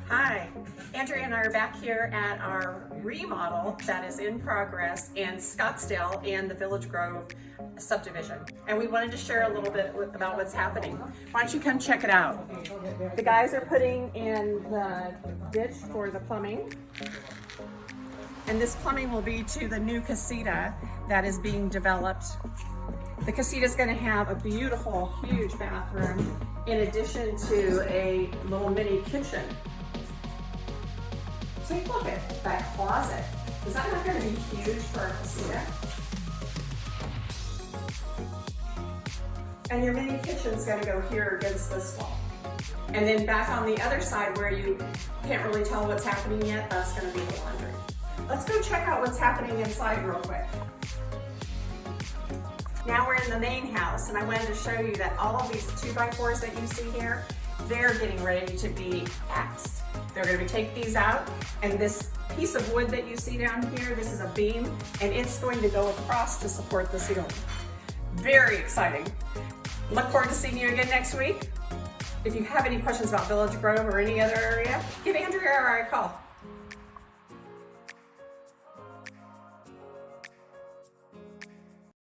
Hi, Andrea and I are back here at our remodel that is in progress in Scottsdale and the Village Grove subdivision. And we wanted to share a little bit about what's happening. Why don't you come check it out? The guys are putting in the ditch for the plumbing. And this plumbing will be to the new Casita that is being developed. The Casita is going to have a beautiful, huge bathroom in addition to a little mini kitchen. Take a look at that closet. Is that not going to be huge for a Casita? And your mini kitchen's going to go here against this wall. And then back on the other side where you can't really tell what's happening yet, that's going to be the laundry. Let's go check out what's happening inside real quick. Now we're in the main house, and I wanted to show you that all of these 2x4s that you see here, they're getting ready to be axed. They're going to take these out, and this piece of wood that you see down here, this is a beam, and it's going to go across to support the ceiling. Very exciting. Look forward to seeing you again next week. If you have any questions about Village Grove or any other area, give Andrea or I a call.